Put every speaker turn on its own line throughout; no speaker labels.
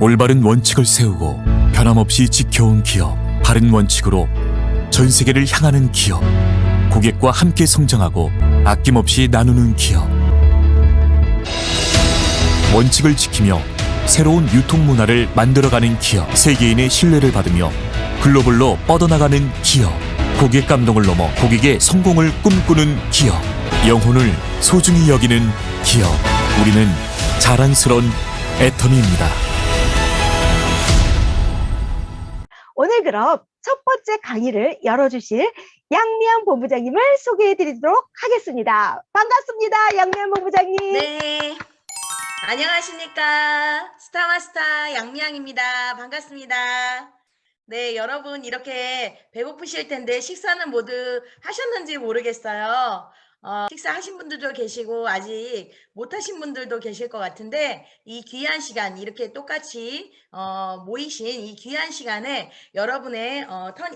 올바른 원칙을 세우고 변함없이 지켜온 기업, 바른 원칙으로 전 세계를 향하는 기업, 고객과 함께 성장하고 아낌없이 나누는 기업. 원칙을 지키며 새로운 유통 문화를 만들어가는 기업, 세계인의 신뢰를 받으며 글로벌로 뻗어나가는 기업, 고객 감동을 넘어 고객의 성공을 꿈꾸는 기업, 영혼을 소중히 여기는 기업. 우리는 자랑스러운 애터미입니다.
오늘 그럼 첫 번째 강의를 열어주실 양미연 본부장님을 소개해드리도록 하겠습니다. 반갑습니다, 양미연 본부장님.
네, 안녕하십니까. 스타마스타 양미양입니다. 반갑습니다. 네, 여러분 이렇게 배고프실 텐데 식사는 모두 하셨는지 모르겠어요. 식사하신 분들도 계시고 아직 못하신 분들도 계실 것 같은데, 이 귀한 시간, 이렇게 똑같이 모이신 이 귀한 시간에 여러분의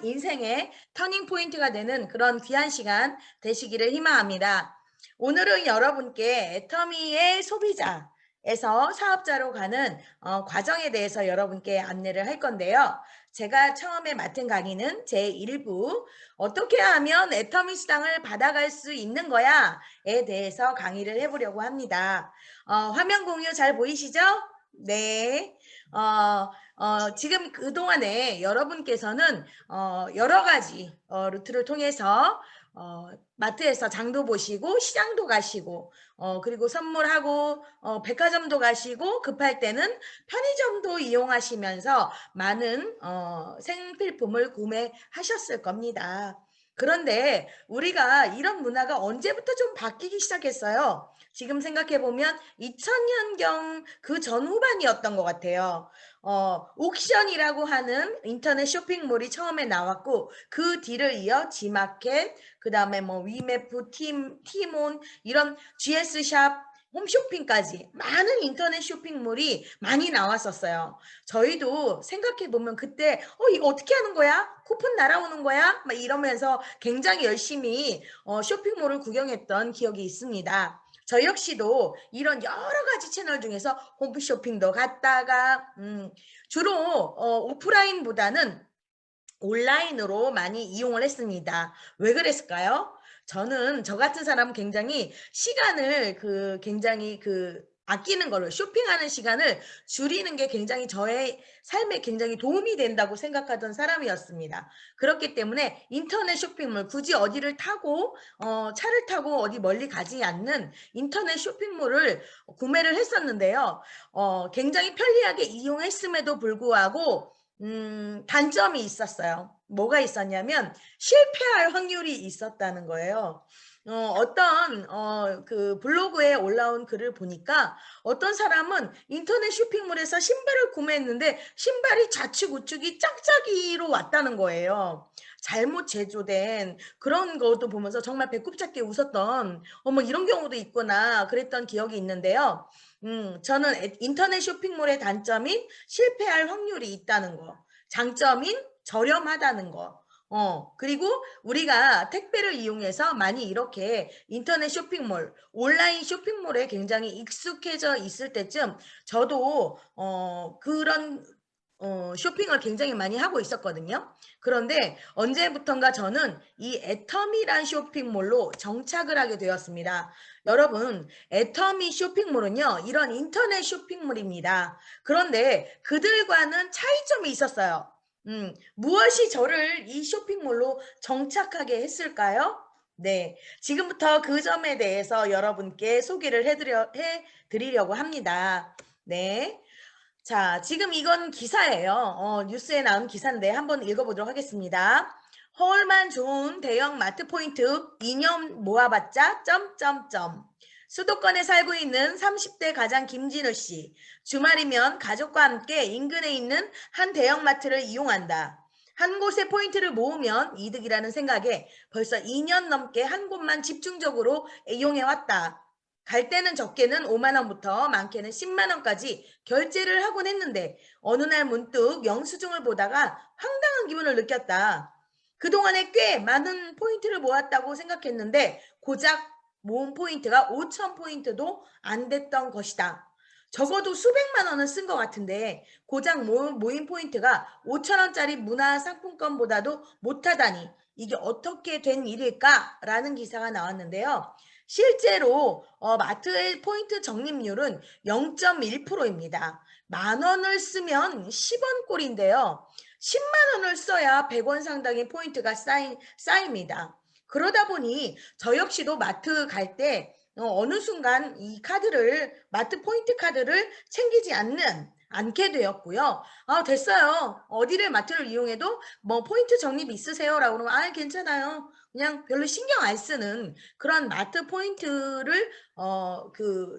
인생의 터닝 포인트가 되는 그런 귀한 시간 되시기를 희망합니다. 오늘은 여러분께 애터미의 소비자에서 사업자로 가는 과정에 대해서 여러분께 안내를 할 건데요. 제가 처음에 맡은 강의는 제1부 어떻게 하면 애터미 수당을 받아갈 수 있는 거야에 대해서 강의를 해보려고 합니다. 화면 공유 잘 보이시죠? 네. 지금 그동안에 여러분께서는 여러 가지 루트를 통해서 마트에서 장도 보시고 시장도 가시고 그리고 선물하고 백화점도 가시고 급할 때는 편의점도 이용하시면서 많은 생필품을 구매하셨을 겁니다. 그런데 우리가 이런 문화가 언제부터 좀 바뀌기 시작했어요? 지금 생각해보면 2000년경 그 전후반이었던 것 같아요. 옥션이라고 하는 인터넷 쇼핑몰이 처음에 나왔고, 그 뒤를 이어 지마켓, 그 다음에 뭐 위메프, 티몬, 이런 GS샵, 홈쇼핑까지 많은 인터넷 쇼핑몰이 많이 나왔었어요. 저희도 생각해보면 그때 이거 어떻게 하는 거야? 쿠폰 날아오는 거야? 막 이러면서 굉장히 열심히 쇼핑몰을 구경했던 기억이 있습니다. 저 역시도 이런 여러 가지 채널 중에서 홈쇼핑도 갔다가 주로 오프라인보다는 온라인으로 많이 이용을 했습니다. 왜 그랬을까요? 저 같은 사람은 굉장히 시간을 굉장히 아끼는 걸로, 쇼핑하는 시간을 줄이는 게 굉장히 저의 삶에 굉장히 도움이 된다고 생각하던 사람이었습니다. 그렇기 때문에 인터넷 쇼핑몰, 굳이 어디를 타고 차를 타고 어디 멀리 가지 않는 인터넷 쇼핑몰을 구매를 했었는데요. 굉장히 편리하게 이용했음에도 불구하고 단점이 있었어요. 뭐가 있었냐면 실패할 확률이 있었다는 거예요. 어떤 그 블로그에 올라온 글을 보니까 어떤 사람은 인터넷 쇼핑몰에서 신발을 구매했는데 신발이 좌측 우측이 짝짝이로 왔다는 거예요. 잘못 제조된 그런 것도 보면서 정말 배꼽 잡게 웃었던 어머 이런 경우도 있구나 그랬던 기억이 있는데요. 저는 인터넷 쇼핑몰의 단점인 실패할 확률이 있다는 거, 장점인 저렴하다는 거, 그리고 우리가 택배를 이용해서 많이 이렇게 인터넷 쇼핑몰, 온라인 쇼핑몰에 굉장히 익숙해져 있을 때쯤 저도 그런 쇼핑을 굉장히 많이 하고 있었거든요. 그런데 언제부턴가 저는 이 애터미란 쇼핑몰로 정착을 하게 되었습니다. 여러분, 애터미 쇼핑몰은요, 이런 인터넷 쇼핑몰입니다. 그런데 그들과는 차이점이 있었어요. 무엇이 저를 이 쇼핑몰로 정착하게 했을까요? 네, 지금부터 그 점에 대해서 여러분께 소개를 해드리려고 합니다. 네. 자, 지금 이건 기사예요. 뉴스에 나온 기사인데 한번 읽어보도록 하겠습니다. 허울만 좋은 대형 마트 포인트 2년 모아봤자 점점점. 수도권에 살고 있는 30대 가장 김진우 씨. 주말이면 가족과 함께 인근에 있는 한 대형마트를 이용한다. 한 곳에 포인트를 모으면 이득이라는 생각에 벌써 2년 넘게 한 곳만 집중적으로 이용해왔다. 갈 때는 적게는 5만 원부터 많게는 10만 원까지 결제를 하곤 했는데 어느 날 문득 영수증을 보다가 황당한 기분을 느꼈다. 그동안에 꽤 많은 포인트를 모았다고 생각했는데 고작 모은 포인트가 5,000포인트도 안 됐던 것이다. 적어도 수백만 원은 쓴 것 같은데 고작 모임 포인트가 5,000원짜리 문화상품권보다도 못하다니 이게 어떻게 된 일일까라는 기사가 나왔는데요. 실제로 마트의 포인트 적립률은 0.1%입니다. 만 원을 쓰면 10원 꼴인데요. 10만 원을 써야 100원 상당의 포인트가 쌓입니다. 그러다 보니 저 역시도 마트 갈 때 어느 순간 이 카드를 마트 포인트 카드를 챙기지 않게 되었고요. 아, 됐어요. 어디를 마트를 이용해도 뭐 포인트 적립 있으세요라고 그러면 아, 괜찮아요. 그냥 별로 신경 안 쓰는 그런 마트 포인트를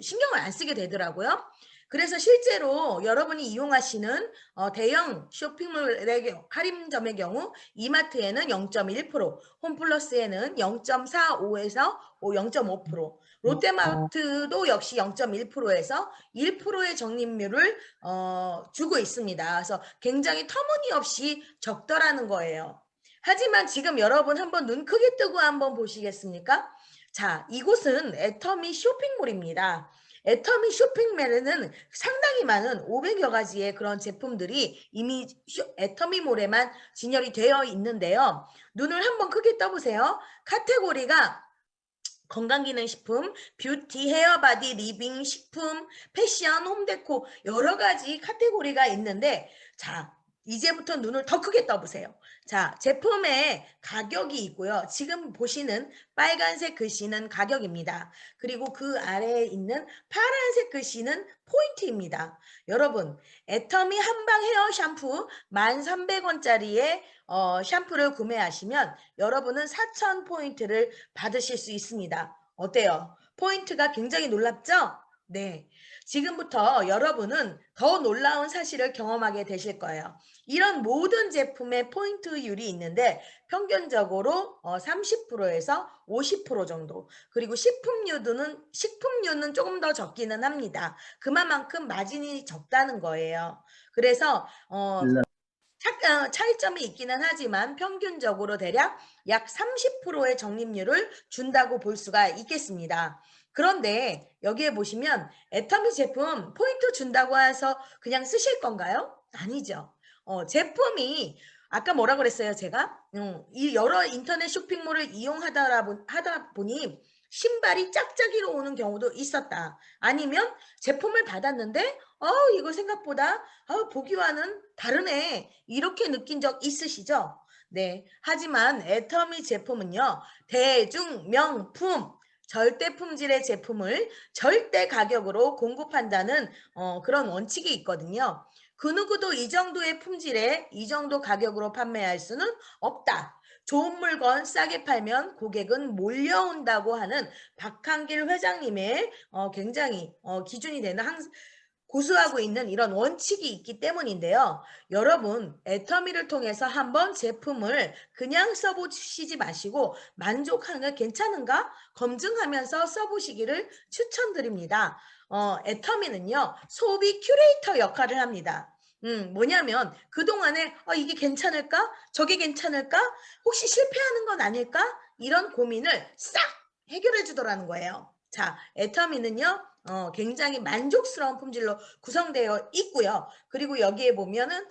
신경을 안 쓰게 되더라고요. 그래서 실제로 여러분이 이용하시는 대형 쇼핑몰의 할인점의 경우 이마트에는 0.1%, 홈플러스에는 0.45에서 0.5%, 롯데마트도 역시 0.1%에서 1%의 적립률을 주고 있습니다. 그래서 굉장히 터무니없이 적더라는 거예요. 하지만 지금 여러분 한번 눈 크게 뜨고 한번 보시겠습니까? 자, 이곳은 애터미 쇼핑몰입니다. 애터미 쇼핑몰에는 상당히 많은 500여 가지의 그런 제품들이 이미 애터미몰에만 진열이 되어 있는데요. 눈을 한번 크게 떠보세요. 카테고리가 건강기능식품, 뷰티, 헤어바디, 리빙, 식품, 패션, 홈데코 여러 가지 카테고리가 있는데 자, 이제부터 눈을 더 크게 떠보세요. 자, 제품의 가격이 있고요. 지금 보시는 빨간색 글씨는 가격입니다. 그리고 그 아래에 있는 파란색 글씨는 포인트입니다. 여러분, 애터미 한방 헤어 샴푸 1,300원짜리의 샴푸를 구매하시면 여러분은 4,000포인트를 받으실 수 있습니다. 어때요? 포인트가 굉장히 놀랍죠? 네. 지금부터 여러분은 더 놀라운 사실을 경험하게 되실 거예요. 이런 모든 제품의 포인트율이 있는데 평균적으로 30%에서 50% 정도. 그리고 식품류는 조금 더 적기는 합니다. 그만큼 마진이 적다는 거예요. 그래서 차이점이 있기는 하지만 평균적으로 대략 약 30%의 적립률을 준다고 볼 수가 있겠습니다. 그런데 여기에 보시면 애터미 제품 포인트 준다고 해서 그냥 쓰실 건가요? 아니죠. 제품이 아까 뭐라 그랬어요, 제가? 이 여러 인터넷 쇼핑몰을 하다 보니 신발이 짝짝이로 오는 경우도 있었다. 아니면 제품을 받았는데 이거 생각보다 보기와는 다르네. 이렇게 느낀 적 있으시죠? 네. 하지만 애터미 제품은요. 대중 명품 절대 품질의 제품을 절대 가격으로 공급한다는 그런 원칙이 있거든요. 그 누구도 이 정도의 품질에 이 정도 가격으로 판매할 수는 없다. 좋은 물건 싸게 팔면 고객은 몰려온다고 하는 박한길 회장님의 굉장히 기준이 되는 고수하고 있는 이런 원칙이 있기 때문인데요. 여러분, 애터미를 통해서 한번 제품을 그냥 써보시지 마시고 만족하는 게 괜찮은가? 검증하면서 써보시기를 추천드립니다. 애터미는요, 소비 큐레이터 역할을 합니다. 뭐냐면 그동안에 이게 괜찮을까? 저게 괜찮을까? 혹시 실패하는 건 아닐까? 이런 고민을 싹 해결해 주더라는 거예요. 자, 애터미는요. 굉장히 만족스러운 품질로 구성되어 있고요. 그리고 여기에 보면은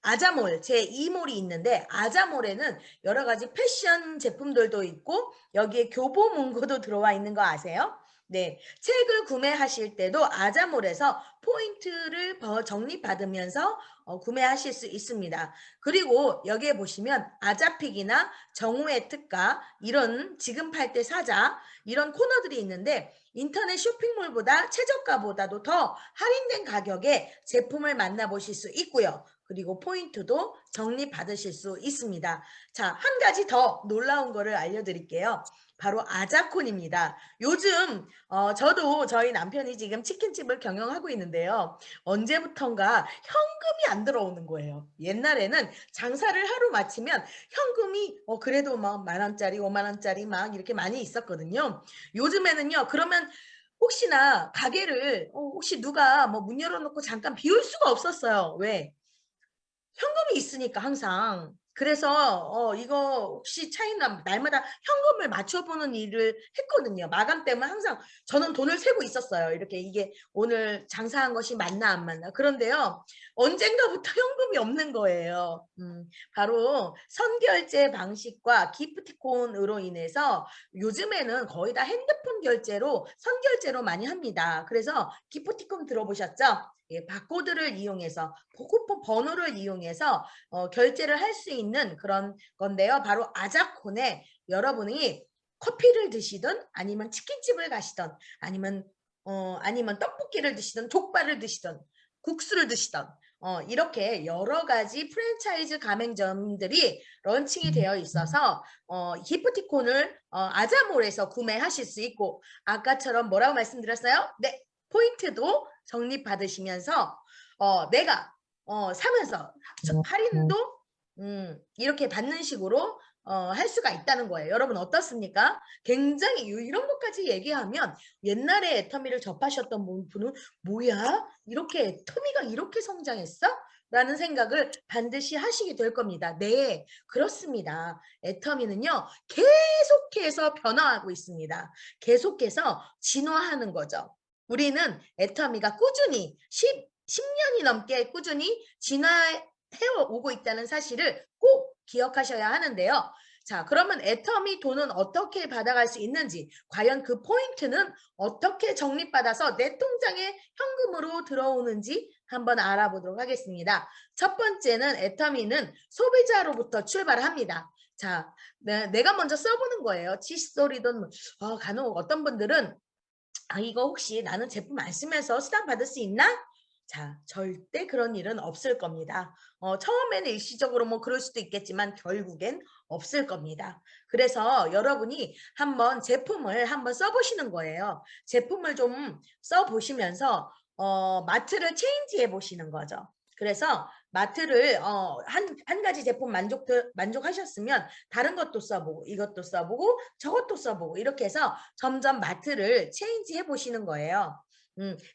아자몰 제2몰이 있는데 아자몰에는 여러 가지 패션 제품들도 있고 여기에 교보 문구도 들어와 있는 거 아세요? 네, 책을 구매하실 때도 아자몰에서 포인트를 적립받으면서 구매하실 수 있습니다. 그리고 여기에 보시면 아자픽이나 정오의 특가 이런 지금 팔 때 사자 이런 코너들이 있는데 인터넷 쇼핑몰보다 최저가보다도 더 할인된 가격에 제품을 만나보실 수 있고요. 그리고 포인트도 적립받으실 수 있습니다. 자, 한 가지 더 놀라운 거를 알려드릴게요. 바로 아자콘입니다. 요즘 저도 저희 남편이 지금 치킨집을 경영하고 있는데요. 언제부턴가 현금이 안 들어오는 거예요. 옛날에는 장사를 하루 마치면 현금이 그래도 막 10,000원짜리, 50,000원짜리 막 이렇게 많이 있었거든요. 요즘에는요. 그러면 혹시나 가게를 혹시 누가 뭐 문 열어놓고 잠깐 비울 수가 없었어요. 왜? 현금이 있으니까 항상. 그래서 이거 혹시 차이나 날마다 현금을 맞춰보는 일을 했거든요. 마감 때문에 항상 저는 돈을 세고 있었어요. 이렇게 이게 오늘 장사한 것이 맞나 안 맞나. 그런데요. 언젠가부터 현금이 없는 거예요. 바로 선결제 방식과 기프티콘으로 인해서 요즘에는 거의 다 핸드폰 결제로 선결제로 많이 합니다. 그래서 기프티콘 들어보셨죠? 예, 바코드를 이용해서 쿠폰 번호를 이용해서 결제를 할 수 있는 그런 건데요. 바로 아자콘에 여러분이 커피를 드시든 아니면 치킨집을 가시든 아니면 떡볶이를 드시든 족발을 드시든 국수를 드시든 이렇게 여러 가지 프랜차이즈 가맹점들이 런칭이 되어 있어서 기프티콘을 아자몰에서 구매하실 수 있고 아까처럼 뭐라고 말씀드렸어요? 네, 포인트도 적립받으시면서 내가 사면서 할인도 이렇게 받는 식으로 할 수가 있다는 거예요. 여러분 어떻습니까? 굉장히 이런 것까지 얘기하면 옛날에 애터미를 접하셨던 분은 뭐야? 이렇게 애터미가 이렇게 성장했어? 라는 생각을 반드시 하시게 될 겁니다. 네, 그렇습니다. 애터미는요, 계속해서 변화하고 있습니다. 계속해서 진화하는 거죠. 우리는 애터미가 꾸준히 10년이 넘게 꾸준히 진화해 오고 있다는 사실을 꼭 기억하셔야 하는데요. 자, 그러면 애터미 돈은 어떻게 받아갈 수 있는지, 과연 그 포인트는 어떻게 적립받아서 내 통장에 현금으로 들어오는지 한번 알아보도록 하겠습니다. 첫 번째는 애터미는 소비자로부터 출발합니다. 자, 내가 먼저 써보는 거예요. 칫솔이든 간혹 어떤 분들은 이거 혹시 나는 제품 안 쓰면서 수당 받을 수 있나? 자, 절대 그런 일은 없을 겁니다. 처음에는 일시적으로 뭐 그럴 수도 있겠지만 결국엔 없을 겁니다. 그래서 여러분이 한번 제품을 한번 써보시는 거예요. 제품을 좀 써보시면서 마트를 체인지해 보시는 거죠. 그래서 마트를 한 가지 제품 만족하셨으면 다른 것도 써보고 이것도 써보고 저것도 써보고 이렇게 해서 점점 마트를 체인지해 보시는 거예요.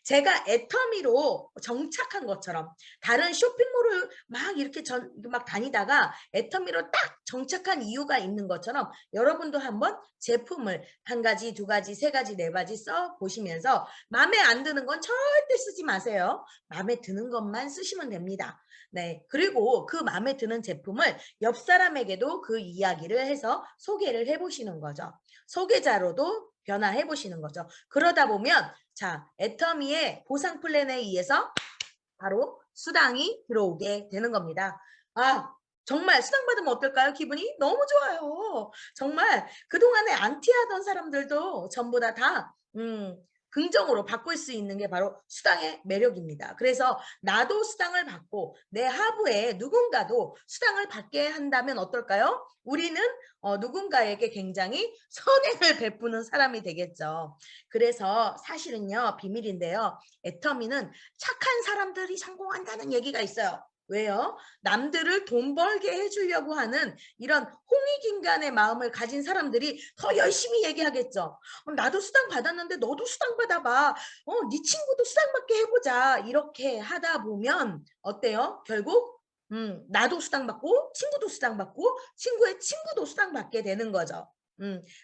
제가 애터미로 정착한 것처럼 다른 쇼핑몰을 막 이렇게 막 다니다가 애터미로 딱 정착한 이유가 있는 것처럼 여러분도 한번 제품을 한 가지, 두 가지, 세 가지, 네 가지 써 보시면서 마음에 안 드는 건 절대 쓰지 마세요. 마음에 드는 것만 쓰시면 됩니다. 네, 그리고 그 마음에 드는 제품을 옆 사람에게도 그 이야기를 해서 소개를 해보시는 거죠. 소개자로도 변화해 보시는 거죠. 그러다 보면 자, 애터미의 보상 플랜에 의해서 바로 수당이 들어오게 되는 겁니다. 정말 수당 받으면 어떨까요? 기분이 너무 좋아요. 정말 그동안에 안티하던 사람들도 전부 다 긍정으로 바꿀 수 있는 게 바로 수당의 매력입니다. 그래서 나도 수당을 받고 내 하부에 누군가도 수당을 받게 한다면 어떨까요? 우리는 누군가에게 굉장히 선행을 베푸는 사람이 되겠죠. 그래서 사실은요, 비밀인데요. 애터미는 착한 사람들이 성공한다는 얘기가 있어요. 왜요? 남들을 돈 벌게 해주려고 하는 이런 홍익인간의 마음을 가진 사람들이 더 열심히 얘기하겠죠. 나도 수당 받았는데 너도 수당 받아봐. 네 친구도 수당 받게 해보자. 이렇게 하다 보면 어때요? 결국 나도 수당 받고 친구도 수당 받고 친구의 친구도 수당 받게 되는 거죠.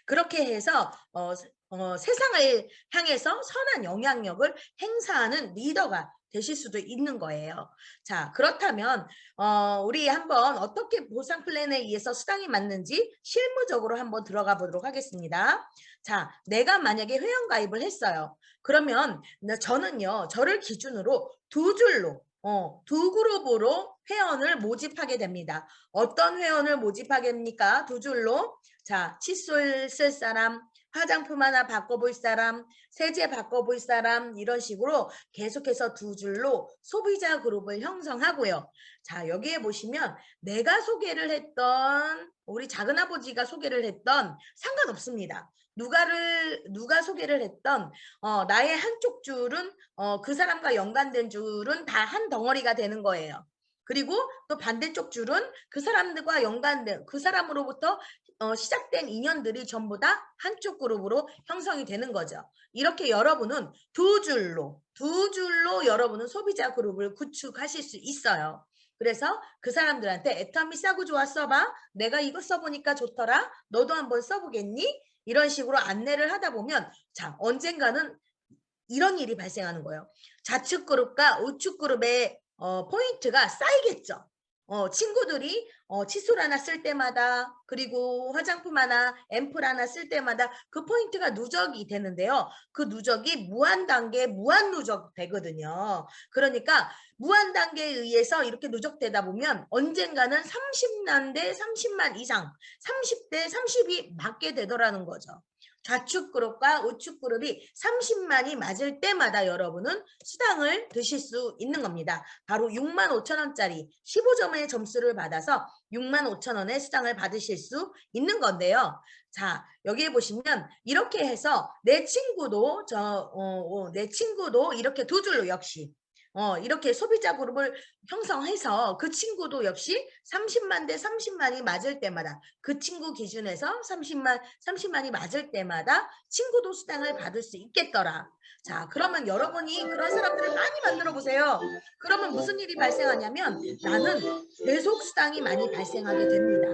그렇게 해서 세상을 향해서 선한 영향력을 행사하는 리더가 되실 수도 있는 거예요. 자, 그렇다면 우리 한번 어떻게 보상 플랜에 의해서 수당이 맞는지 실무적으로 한번 들어가 보도록 하겠습니다. 자, 내가 만약에 회원 가입을 했어요. 그러면 저는요, 저를 기준으로 두 줄로 두 그룹으로 회원을 모집하게 됩니다. 어떤 회원을 모집하게 됩니까? 두 줄로. 자, 칫솔 쓸 사람, 화장품 하나 바꿔볼 사람, 세제 바꿔볼 사람 이런 식으로 계속해서 두 줄로 소비자 그룹을 형성하고요. 자, 여기에 보시면 내가 소개를 했던 우리 작은아버지가 소개를 했던 상관없습니다. 누가 소개를 했던 나의 한쪽 줄은 그 사람과 연관된 줄은 다 한 덩어리가 되는 거예요. 그리고 또 반대쪽 줄은 그 사람들과 연관된 그 사람으로부터 시작된 인연들이 전부 다 한쪽 그룹으로 형성이 되는 거죠. 이렇게 여러분은 두 줄로 여러분은 소비자 그룹을 구축하실 수 있어요. 그래서 그 사람들한테 애터미 싸고 좋아 써봐. 내가 이거 써보니까 좋더라. 너도 한번 써보겠니? 이런 식으로 안내를 하다 보면 자, 언젠가는 이런 일이 발생하는 거예요. 좌측 그룹과 우측 그룹의 포인트가 쌓이겠죠. 친구들이 칫솔 하나 쓸 때마다 그리고 화장품 하나, 앰플 하나 쓸 때마다 그 포인트가 누적이 되는데요. 그 누적이 무한 단계, 무한 누적 되거든요. 그러니까 무한 단계에 의해서 이렇게 누적되다 보면 언젠가는 30만 대 30만 이상, 30대 30이 맞게 되더라는 거죠. 좌측 그룹과 우측 그룹이 30만이 맞을 때마다 여러분은 수당을 드실 수 있는 겁니다. 바로 65,000원짜리 15점의 점수를 받아서 65,000원의 수당을 받으실 수 있는 건데요. 자, 여기에 보시면 이렇게 해서 내 친구도 내 친구도 이렇게 두 줄로 역시 이렇게 소비자 그룹을 형성해서 그 친구도 역시 30만 대 30만이 맞을 때마다 그 친구 기준에서 30만이 맞을 때마다 친구도 수당을 받을 수 있겠더라. 자, 그러면 여러분이 그런 사람들을 많이 만들어 보세요. 그러면 무슨 일이 발생하냐면 나는 계속 수당이 많이 발생하게 됩니다.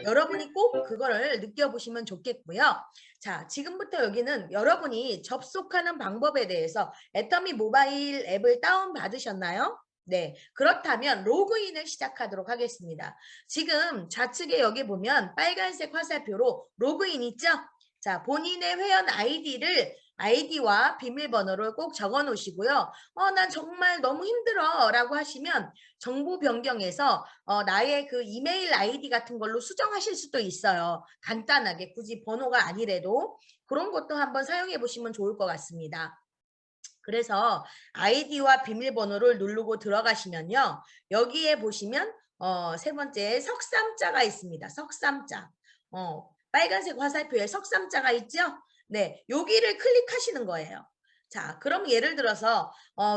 여러분이 꼭 그거를 느껴보시면 좋겠고요. 자, 지금부터 여기는 여러분이 접속하는 방법에 대해서 애터미 모바일 앱을 다운받으셨나요? 네, 그렇다면 로그인을 시작하도록 하겠습니다. 지금 좌측에 여기 보면 빨간색 화살표로 로그인 있죠? 자, 본인의 회원 아이디와 비밀번호를 꼭 적어 놓으시고요. 난 정말 너무 힘들어 라고 하시면 정보 변경해서 나의 그 이메일 아이디 같은 걸로 수정하실 수도 있어요. 간단하게 굳이 번호가 아니래도 그런 것도 한번 사용해 보시면 좋을 것 같습니다. 그래서 아이디와 비밀번호를 누르고 들어가시면요. 여기에 보시면 세 번째 석삼자가 있습니다. 석삼자. 빨간색 화살표에 석삼자가 있죠? 네, 여기를 클릭하시는 거예요. 자, 그럼 예를 들어서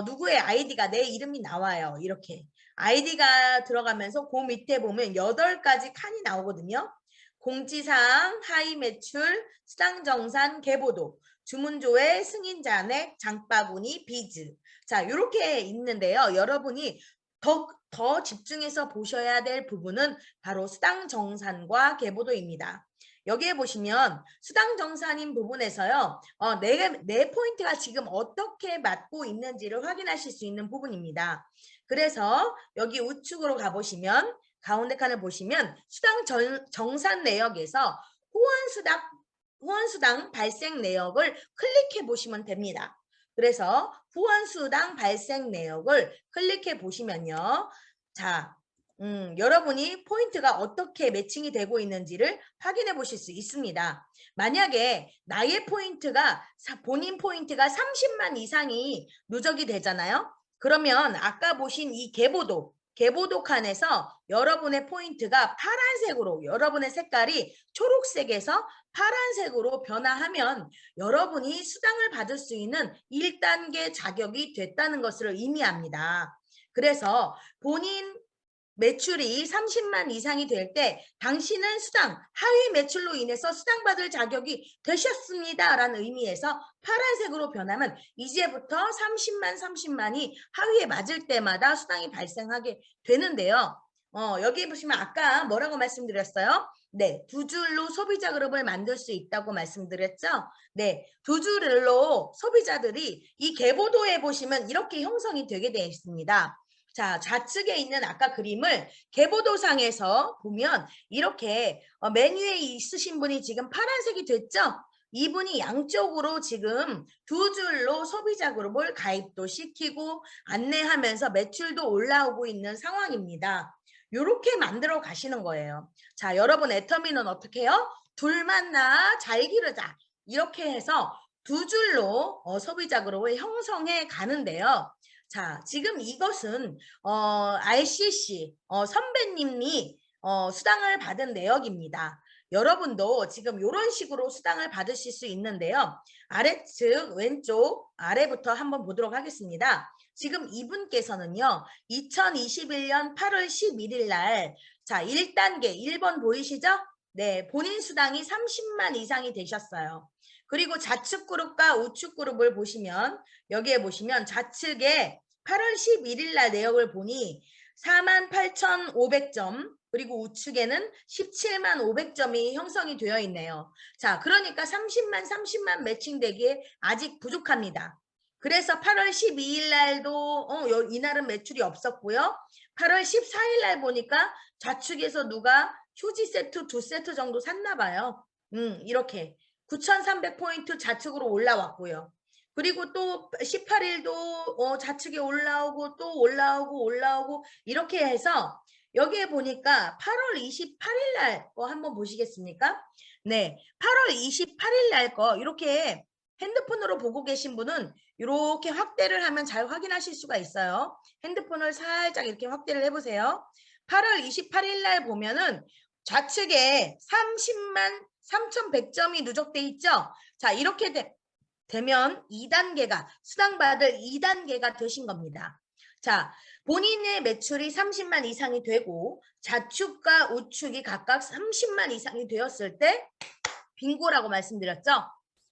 누구의 아이디가 내 이름이 나와요. 이렇게. 아이디가 들어가면서 그 밑에 보면 8가지 칸이 나오거든요. 공지사항, 하위 매출, 수당정산, 계보도, 주문조회, 승인잔액, 장바구니, 비즈. 자, 이렇게 있는데요. 여러분이 더 집중해서 보셔야 될 부분은 바로 수당정산과 계보도입니다. 여기에 보시면 수당정산인 부분에서요. 내 포인트가 지금 어떻게 맞고 있는지를 확인하실 수 있는 부분입니다. 그래서 여기 우측으로 가보시면 가운데 칸을 보시면 수당 정산 내역에서 후원수당 발생 내역을 클릭해 보시면 됩니다. 그래서 후원수당 발생 내역을 클릭해 보시면요. 자, 여러분이 포인트가 어떻게 매칭이 되고 있는지를 확인해 보실 수 있습니다. 만약에 나의 포인트가 본인 포인트가 30만 이상이 누적이 되잖아요. 그러면 아까 보신 이 계보도 칸에서 여러분의 포인트가 파란색으로 여러분의 색깔이 초록색에서 파란색으로 변화하면 여러분이 수당을 받을 수 있는 1단계 자격이 됐다는 것을 의미합니다. 그래서 본인 매출이 30만 이상이 될 때 당신은 하위 매출로 인해서 수당받을 자격이 되셨습니다 라는 의미에서 파란색으로 변하면 이제부터 30만이 하위에 맞을 때마다 수당이 발생하게 되는데요. 여기 보시면 아까 뭐라고 말씀드렸어요? 네, 두 줄로 소비자 그룹을 만들 수 있다고 말씀드렸죠? 네, 두 줄로 소비자들이 이 계보도에 보시면 이렇게 형성이 되게 되어 있습니다. 자, 좌측에 있는 아까 그림을 계보도상에서 보면 이렇게 메뉴에 있으신 분이 지금 파란색이 됐죠? 이분이 양쪽으로 지금 두 줄로 소비자 그룹을 가입도 시키고 안내하면서 매출도 올라오고 있는 상황입니다. 이렇게 만들어 가시는 거예요. 자, 여러분 애터미는 어떻게 해요? 둘 만나 잘 기르자. 이렇게 해서 두 줄로 소비자 그룹을 형성해 가는데요. 자, 지금 이것은 RCC 선배님이 수당을 받은 내역입니다. 여러분도 지금 이런 식으로 수당을 받으실 수 있는데요. 아래측 왼쪽 아래부터 한번 보도록 하겠습니다. 지금 이분께서는요. 2021년 8월 11일 날 자, 1단계 1번 보이시죠? 네, 본인 수당이 30만 이상이 되셨어요. 그리고 좌측 그룹과 우측 그룹을 보시면 여기에 보시면 좌측에 8월 11일 날 내역을 보니 48,500점, 그리고 우측에는 175,500점이 형성이 되어 있네요. 자, 그러니까 30만 매칭되기에 아직 부족합니다. 그래서 8월 12일 날도 이날은 매출이 없었고요. 8월 14일 날 보니까 좌측에서 누가 휴지 세트 2세트 정도 샀나 봐요. 이렇게 9,300포인트 좌측으로 올라왔고요. 그리고 또 18일도 좌측에 올라오고 또 올라오고 이렇게 해서 여기에 보니까 8월 28일 날 거 한번 보시겠습니까? 네, 8월 28일 날 거 이렇게 핸드폰으로 보고 계신 분은 이렇게 확대를 하면 잘 확인하실 수가 있어요. 핸드폰을 살짝 이렇게 확대를 해보세요. 8월 28일 날 보면은 좌측에 30만 3,100점이 누적돼 있죠. 자, 이렇게 되면 2단계가 수당받을 2단계가 되신 겁니다. 자, 본인의 매출이 30만 이상이 되고 좌측과 우측이 각각 30만 이상이 되었을 때 빙고라고 말씀드렸죠.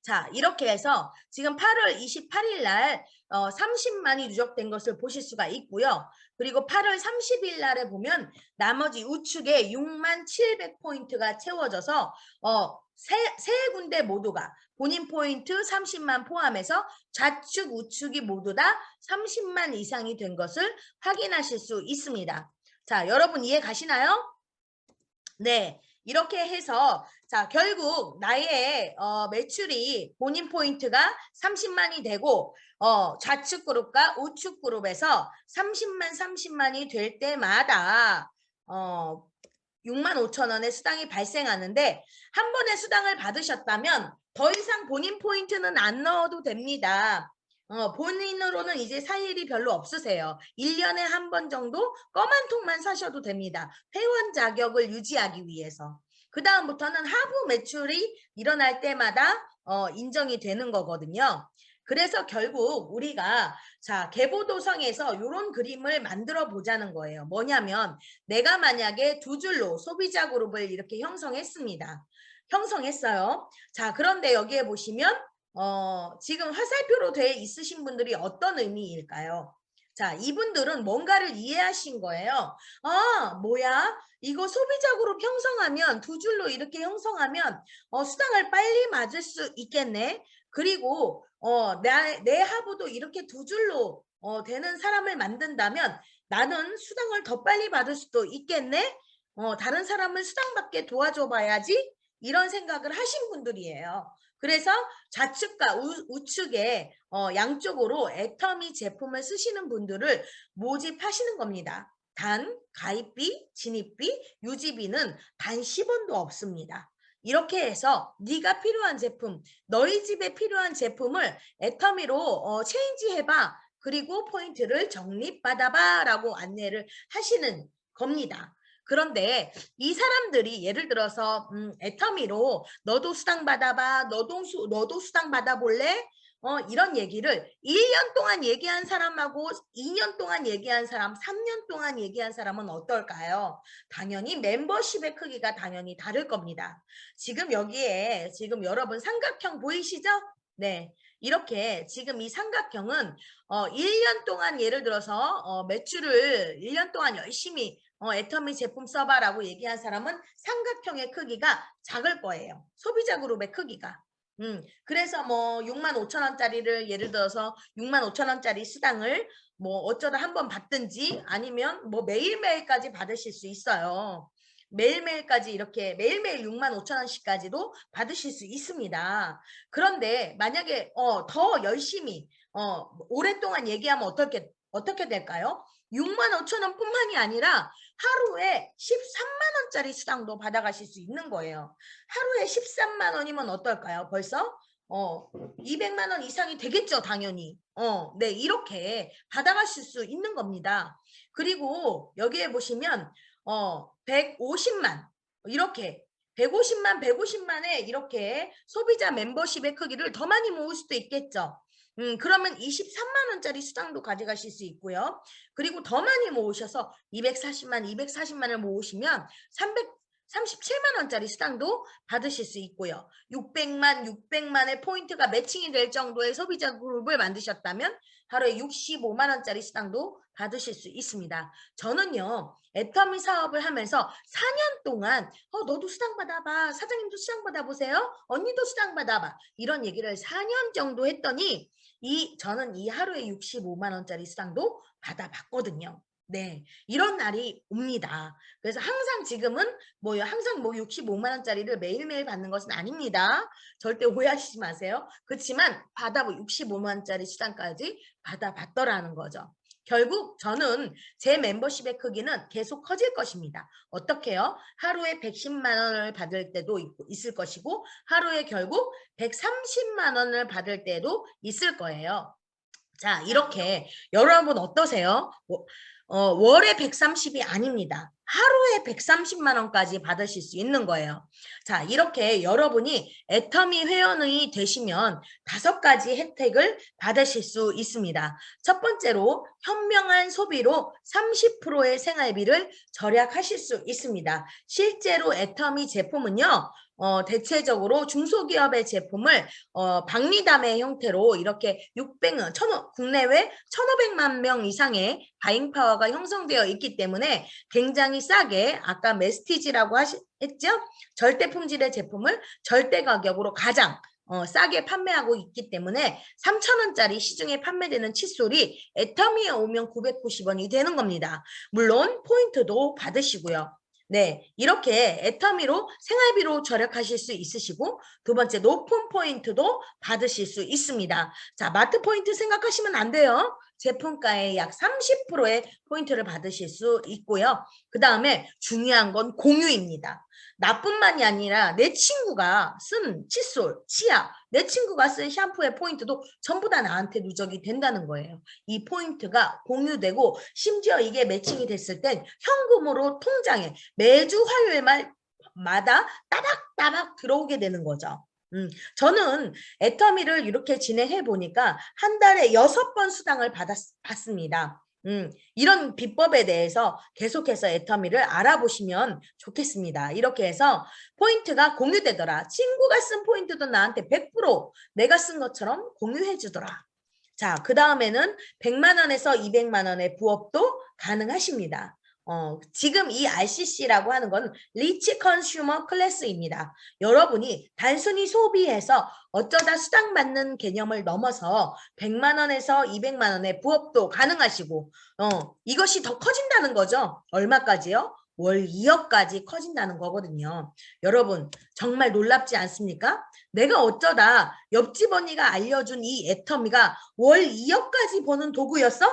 자, 이렇게 해서 지금 8월 28일 날 30만이 누적된 것을 보실 수가 있고요. 그리고 8월 30일 날에 보면 나머지 우측에 67,700포인트가 채워져서 세 군데 모두가 본인 포인트 30만 포함해서 좌측 우측이 모두 다 30만 이상이 된 것을 확인하실 수 있습니다. 자, 여러분 이해 가시나요? 네. 이렇게 해서 자, 결국 나의 매출이 본인 포인트가 30만이 되고 좌측 그룹과 우측 그룹에서 30만이 될 때마다 65,000원의 수당이 발생하는데 한 번에 수당을 받으셨다면 더 이상 본인 포인트는 안 넣어도 됩니다. 본인으로는 이제 살 일이 별로 없으세요. 1년에 한 번 정도 껌 한 통만 사셔도 됩니다. 회원 자격을 유지하기 위해서. 그 다음부터는 하부 매출이 일어날 때마다 인정이 되는 거거든요. 그래서 결국 우리가 자 개보도성에서 이런 그림을 만들어 보자는 거예요. 뭐냐면 내가 만약에 두 줄로 소비자 그룹을 이렇게 형성했습니다. 형성했어요. 자, 그런데 여기에 보시면 지금 화살표로 돼 있으신 분들이 어떤 의미일까요? 자, 이분들은 뭔가를 이해하신 거예요. 아, 뭐야? 이거 소비자 그룹 형성하면 두 줄로 이렇게 형성하면 수당을 빨리 맞을 수 있겠네. 그리고 내 하부도 이렇게 두 줄로 되는 사람을 만든다면 나는 수당을 더 빨리 받을 수도 있겠네. 다른 사람을 수당받게 도와줘 봐야지. 이런 생각을 하신 분들이에요. 그래서 좌측과 우측에 양쪽으로 애터미 제품을 쓰시는 분들을 모집하시는 겁니다. 단 가입비, 진입비, 유지비는 단 10원도 없습니다. 이렇게 해서 네가 필요한 제품, 너희 집에 필요한 제품을 애터미로 체인지해봐. 그리고 포인트를 적립받아봐 라고 안내를 하시는 겁니다. 그런데 이 사람들이 예를 들어서 애터미로 너도 수당 받아봐, 너도 수당 받아볼래? 이런 얘기를 1년 동안 얘기한 사람하고 2년 동안 얘기한 사람, 3년 동안 얘기한 사람은 어떨까요? 당연히 멤버십의 크기가 당연히 다를 겁니다. 지금 여기에 지금 여러분 삼각형 보이시죠? 네. 이렇게 지금 이 삼각형은 1년 동안 예를 들어서 매출을 1년 동안 열심히 애터미 제품 써봐라고 얘기한 사람은 삼각형의 크기가 작을 거예요. 소비자 그룹의 크기가. 그래서 뭐 65,000원짜리를 예를 들어서 65,000원짜리 수당을 뭐 어쩌다 한번 받든지 아니면 뭐 매일매일까지 받으실 수 있어요. 매일매일까지 이렇게 매일매일 65,000원씩까지도 받으실 수 있습니다. 그런데 만약에 더 열심히 오랫동안 얘기하면 어떻게 될까요? 65,000원 뿐만이 아니라 하루에 13만 원짜리 수당도 받아가실 수 있는 거예요. 하루에 13만 원이면 어떨까요? 벌써 200만 원 이상이 되겠죠, 당연히. 네, 이렇게 받아가실 수 있는 겁니다. 그리고 여기에 보시면 150만 이렇게 150만에 이렇게 소비자 멤버십의 크기를 더 많이 모을 수도 있겠죠. 그러면 23만 원짜리 수당도 가져가실 수 있고요. 그리고 더 많이 모으셔서 240만을 모으시면 37만 원짜리 수당도 받으실 수 있고요. 600만의 포인트가 매칭이 될 정도의 소비자 그룹을 만드셨다면 하루에 65만 원짜리 수당도 받으실 수 있습니다. 저는요, 애터미 사업을 하면서 4년 동안 너도 수당 받아봐, 사장님도 수당 받아보세요, 언니도 수당 받아봐, 이런 얘기를 4년 정도 했더니 저는 이 하루에 65만 원짜리 수당도 받아봤거든요. 네, 이런 날이 옵니다. 그래서 항상 지금은 항상 65만 원짜리를 매일매일 받는 것은 아닙니다. 절대 오해하시지 마세요. 그렇지만 65만 원짜리 수당까지 받아봤더라는 거죠. 결국 저는 제 멤버십의 크기는 계속 커질 것입니다. 어떻게요? 하루에 110만 원을 받을 때도 있을 것이고 하루에 결국 130만 원을 받을 때도 있을 거예요. 자, 이렇게 여러분 어떠세요? 월에 130이 아닙니다. 하루에 130만 원까지 받으실 수 있는 거예요. 자, 이렇게 여러분이 애터미 회원이 되시면 5가지 혜택을 받으실 수 있습니다. 첫 번째로 현명한 소비로 30%의 생활비를 절약하실 수 있습니다. 실제로 애터미 제품은요, 대체적으로 중소기업의 제품을 박리담의 형태로 이렇게 국내외 1,500만 명 이상의 바잉 파워가 형성되어 있기 때문에 굉장히 싸게, 아까 메스티지라고 했죠? 절대 품질의 제품을 절대 가격으로 가장 싸게 판매하고 있기 때문에 3,000원짜리 시중에 판매되는 칫솔이 애터미에 오면 990원이 되는 겁니다. 물론 포인트도 받으시고요. 네, 이렇게 애터미로 생활비로 절약하실 수 있으시고, 두 번째 높은 포인트도 받으실 수 있습니다. 자, 마트 포인트 생각하시면 안 돼요. 제품가의 약 30%의 포인트를 받으실 수 있고요. 그 다음에 중요한 건 공유입니다. 나뿐만이 아니라 내 친구가 쓴 칫솔, 치약, 내 친구가 쓴 샴푸의 포인트도 전부 다 나한테 누적이 된다는 거예요. 이 포인트가 공유되고 심지어 이게 매칭이 됐을 땐 현금으로 통장에 매주 화요일마다 따박따박 들어오게 되는 거죠. 저는 애터미를 이렇게 진행해 보니까 한 달에 6번 수당을 받습니다. 이런 비법에 대해서 계속해서 애터미를 알아보시면 좋겠습니다. 이렇게 해서 포인트가 공유되더라. 친구가 쓴 포인트도 나한테 100% 내가 쓴 것처럼 공유해 주더라. 자, 그 다음에는 100만 원에서 200만 원의 부업도 가능하십니다. 지금 이 RCC라고 하는 건 리치 컨슈머 클래스입니다. 여러분이 단순히 소비해서 어쩌다 수당 받는 개념을 넘어서 100만 원에서 200만 원의 부업도 가능하시고 이것이 더 커진다는 거죠. 얼마까지요? 월 2억까지 커진다는 거거든요. 여러분 정말 놀랍지 않습니까? 내가 어쩌다 옆집 언니가 알려준 이 애터미가 월 2억까지 버는 도구였어?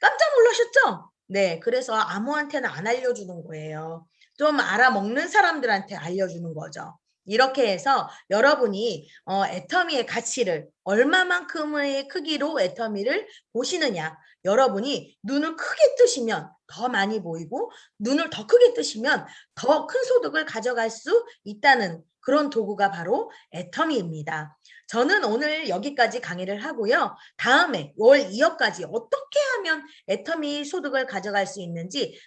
깜짝 놀라셨죠? 네, 그래서 아무한테나 안 알려주는 거예요. 좀 알아먹는 사람들한테 알려주는 거죠. 이렇게 해서 여러분이 애터미의 가치를 얼마만큼의 크기로 애터미를 보시느냐, 여러분이 눈을 크게 뜨시면 더 많이 보이고 눈을 더 크게 뜨시면 더 큰 소득을 가져갈 수 있다는 그런 도구가 바로 애터미입니다. 저는 오늘 여기까지 강의를 하고요. 다음에 월 2억까지 어떻게 하면 애터미 소득을 가져갈 수 있는지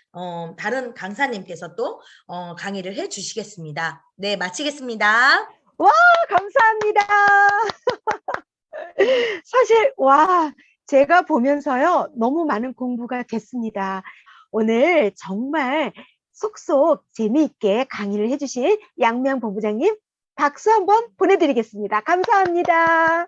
다른 강사님께서 또 강의를 해주시겠습니다. 네, 마치겠습니다.
와, 감사합니다. 사실 제가 보면서요, 너무 많은 공부가 됐습니다. 오늘 정말 속속 재미있게 강의를 해주신 양미향 본부장님 박수 한번 보내드리겠습니다. 감사합니다.